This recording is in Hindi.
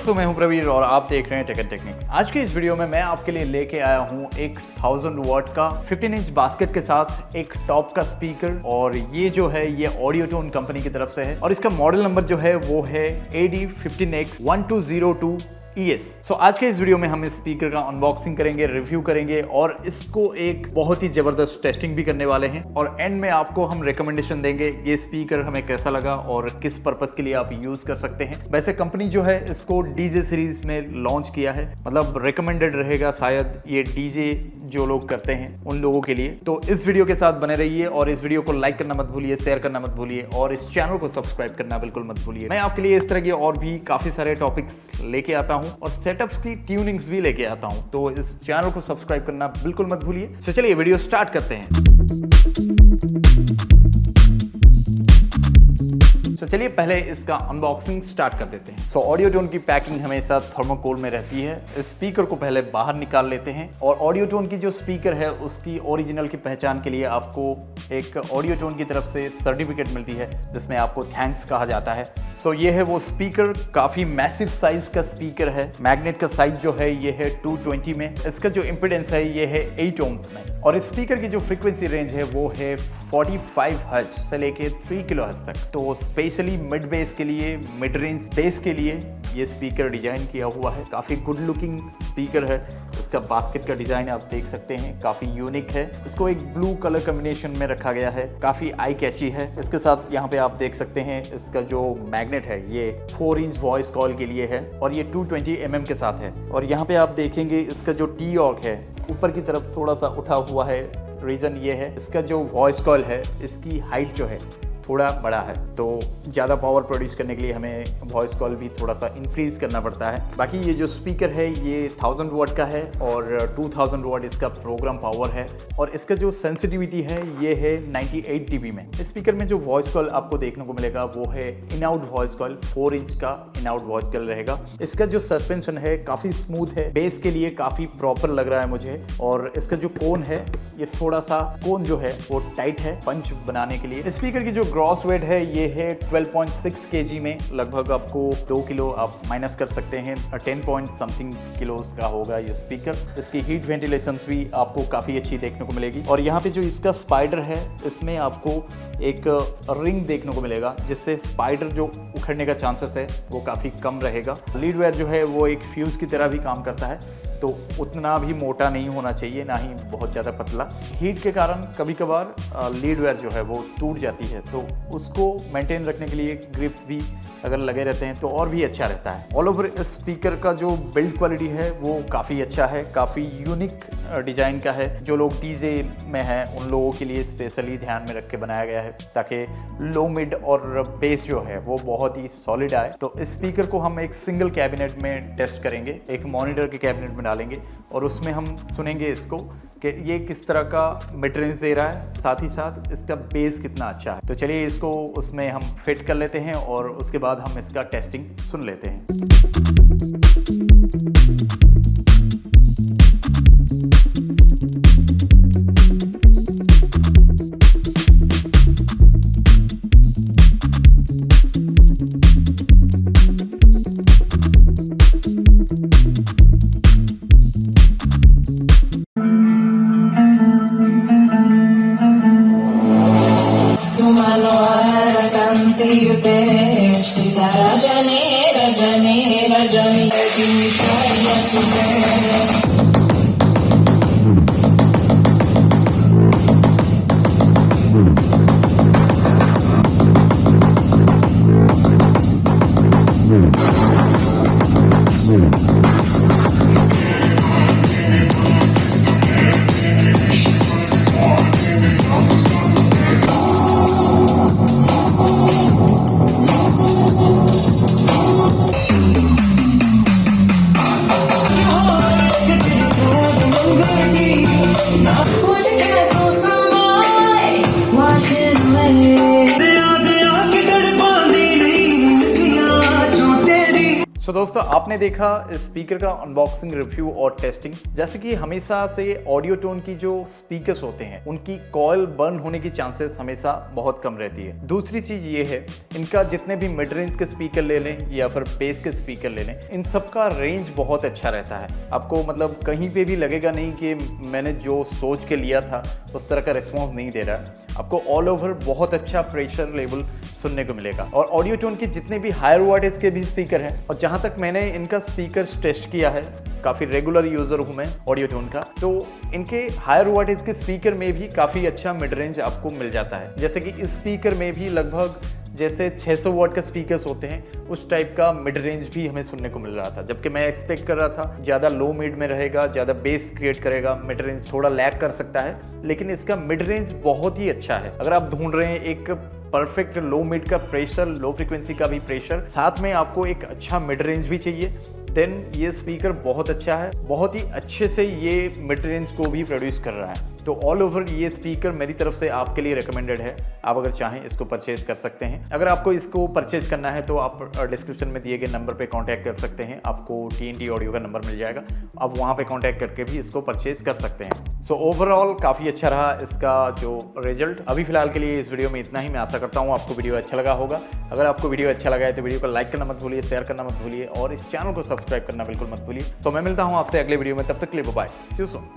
दोस्तों, मैं हूं प्रवीर और आप देख रहे हैं टेक एंड टेक्निक्स। आज की इस वीडियो में मैं आपके लिए लेके आया हूं एक 1000 वॉट का 15 इंच बास्केट के साथ एक टॉप का स्पीकर, और ये जो है ये ऑडियोटोन कंपनी की तरफ से है और इसका मॉडल नंबर जो है वो है AD15X1202 ES। आज के इस वीडियो में हम इस स्पीकर का अनबॉक्सिंग करेंगे, रिव्यू करेंगे और इसको एक बहुत ही जबरदस्त टेस्टिंग भी करने वाले हैं, और एंड में आपको हम रिकमेंडेशन देंगे ये स्पीकर हमें कैसा लगा और किस पर्पस के लिए आप यूज कर सकते हैं। वैसे कंपनी जो है इसको डीजे सीरीज में लॉन्च किया है, मतलब रिकमेंडेड रहेगा शायद ये डीजे जो लोग करते हैं उन लोगों के लिए। तो इस वीडियो के साथ बने रहिए और इस वीडियो को लाइक करना मत भूलिए, शेयर करना मत भूलिए और इस चैनल को सब्सक्राइब करना बिल्कुल मत भूलिए। मैं आपके लिए इस तरह के और भी काफी सारे टॉपिक्स लेके आता हूं और सेटअप्स की ट्यूनिंग्स भी लेके आता हूं, तो इस चैनल को सब्सक्राइब करना बिल्कुल मत भूलिए। तो चलिए वीडियो स्टार्ट करते हैं। चलिए पहले इसका अनबॉक्सिंग स्टार्ट कर देते हैं। ऑडियोटोन की पैकिंग हमेशा थर्मोकोल में रहती है। इस स्पीकर को पहले बाहर निकाल लेते हैं, और ऑडियोटोन की जो स्पीकर है उसकी ओरिजिनल की पहचान के लिए आपको एक ऑडियोटोन की तरफ से सर्टिफिकेट मिलती है जिसमें आपको थैंक्स कहा जाता है। ये है वो स्पीकर, काफी मैसिव साइज का स्पीकर है। मैग्नेट का साइज जो है ये है 220 में, इसका जो इम्पीडेंस है ये है 8 ohms में, और इस स्पीकर की जो फ्रीक्वेंसी रेंज है वो है 45 हर्ट्ज से लेके 3 किलोहर्ट्ज तक। तो स्पेशली मिड बेस के लिए, मिड रेंज बेस के लिए ये स्पीकर डिजाइन किया हुआ है। काफी गुड लुकिंग स्पीकर है। इसका बास्केट का डिजाइन आप देख सकते हैं, काफी यूनिक है। इसको एक ब्लू कलर कॉम्बिनेशन में रखा गया है, काफी आई कैची है। इसके साथ यहाँ पे आप देख सकते हैं इसका जो मैग्नेट है ये 4 इंच वॉइस कॉल के लिए है और ये 220 mm के साथ है। और यहाँ पे आप देखेंगे इसका जो टी ऑक है ऊपर की तरफ थोड़ा सा उठा हुआ है, रीजन ये है इसका जो वॉइस कॉल है इसकी हाइट जो है थोड़ा बड़ा है, तो ज़्यादा पावर प्रोड्यूस करने के लिए हमें वॉइस कॉल भी थोड़ा सा इंक्रीज करना पड़ता है। बाकी ये जो स्पीकर है ये 1000 वॉट का है और 2000 वॉट इसका प्रोग्राम पावर है, और इसका जो सेंसिटिविटी है ये है 98 dB में। इस स्पीकर में जो वॉइस कॉल आपको देखने को मिलेगा वो है in out voice call, 4 inch का इन आउट वॉइस कॉल रहेगा। इसका जो सस्पेंशन है काफ़ी स्मूथ है, बेस के लिए काफ़ी प्रॉपर लग रहा है मुझे, और इसका जो कोन है ये थोड़ा सा कोन जो है वो टाइट है पंच बनाने के लिए। स्पीकर की जो ग्रॉस वेट है ये है 12.6 kg में, लगभग आपको 2 किलो आप माइनस कर सकते हैं। 10 पॉइंट समथिंग किलोज का होगा ये स्पीकर। इसकी हीट वेंटिलेशन भी आपको काफ़ी अच्छी देखने को मिलेगी, और यहाँ पे जो इसका स्पाइडर है इसमें आपको एक रिंग देखने को मिलेगा जिससे स्पाइडर जो उखड़ने का चांसेस है वो काफ़ी कम रहेगा। लीड वायर जो है वो एक फ्यूज़ की तरह भी काम करता है, तो उतना भी मोटा नहीं होना चाहिए, ना ही बहुत ज़्यादा पतला। हीट के कारण कभी कभार लीड वायर जो है वो टूट जाती है, तो उसको मेंटेन रखने के लिए ग्रिप्स भी अगर लगे रहते हैं तो और भी अच्छा रहता है। ऑल ओवर इस स्पीकर का जो बिल्ड क्वालिटी है वो काफ़ी अच्छा है, काफ़ी यूनिक डिज़ाइन का है। जो लोग डीजे में हैं उन लोगों के लिए स्पेशली ध्यान में रख के बनाया गया है ताकि लो मिड और बेस जो है वो बहुत ही सॉलिड आए। तो इस स्पीकर को हम एक सिंगल कैबिनेट में टेस्ट करेंगे, एक मॉनिटर के कैबिनेट में डालेंगे और उसमें हम सुनेंगे इसको कि ये किस तरह का मिड रेंज दे रहा है, साथ ही साथ इसका बेस कितना अच्छा है। तो चलिए इसको उसमें हम फिट कर लेते हैं और उसके बाद हम इसका टेस्टिंग सुन लेते हैं। दोस्तों आपने देखा इस स्पीकर का अनबॉक्सिंग, रिव्यू और टेस्टिंग। जैसे कि हमेशा से ऑडियो टोन की जो स्पीकर्स होते हैं उनकी कॉइल बर्न होने की चांसेस हमेशा बहुत कम रहती है। दूसरी चीज ये है, इनका जितने भी मिड रेंज के स्पीकर ले लें या फिर बेस के स्पीकर ले लें, इन सब का रेंज बहुत अच्छा रहता है। आपको मतलब कहीं पे भी लगेगा नहीं कि मैंने जो सोच के लिया था उस तरह का रिस्पॉन्स नहीं दे रहा है। आपको ऑल ओवर बहुत अच्छा प्रेशर लेवल सुनने को मिलेगा। और ऑडियो टोन के जितने भी हायर वॉटेज के भी स्पीकर हैं, और जहां तक मैंने इनका स्पीकर टेस्ट किया है, काफ़ी रेगुलर यूज़र हूं मैं ऑडियो टोन का, तो इनके हायर वॉटेज के स्पीकर में भी काफ़ी अच्छा मिड रेंज आपको मिल जाता है। जैसे कि इस स्पीकर में भी लगभग जैसे 600 वॉट का स्पीकर्स होते हैं उस टाइप का मिड रेंज भी हमें सुनने को मिल रहा था, जबकि मैं एक्सपेक्ट कर रहा था ज़्यादा लो मिड में रहेगा, ज़्यादा बेस क्रिएट करेगा, मिड रेंज थोड़ा लैग कर सकता है, लेकिन इसका मिड रेंज बहुत ही अच्छा है। अगर आप ढूंढ रहे हैं एक परफेक्ट लो मिड का प्रेशर, लो फ्रीक्वेंसी का भी प्रेशर, साथ में आपको एक अच्छा मिड रेंज भी चाहिए, देन ये स्पीकर बहुत अच्छा है। बहुत ही अच्छे से ये मिड रेंज को भी प्रोड्यूस कर रहा है। तो ऑल ओवर ये स्पीकर मेरी तरफ से आपके लिए रिकमेंडेड है। आप अगर चाहें इसको परचेज कर सकते हैं। अगर आपको इसको परचेज करना है तो आप डिस्क्रिप्शन में दिए गए नंबर पे कांटेक्ट कर सकते हैं। आपको TNT ऑडियो का नंबर मिल जाएगा, आप वहाँ पे कांटेक्ट करके भी इसको परचेज कर सकते हैं। सो ओवरऑल काफ़ी अच्छा रहा इसका जो रिजल्ट। अभी फिलहाल के लिए इस वीडियो में इतना ही। मैं आशा करता हूँ आपको वीडियो अच्छा लगा होगा। अगर आपको वीडियो अच्छा लगा है तो वीडियो को लाइक करना मत भूलिए, शेयर करना मत भूलिए और इस चैनल को सब्सक्राइब करना बिल्कुल मत भूलिए। तो मैं मिलता हूँ आपसे अगले वीडियो में, तब तक के लिए बाय, सी यू सून।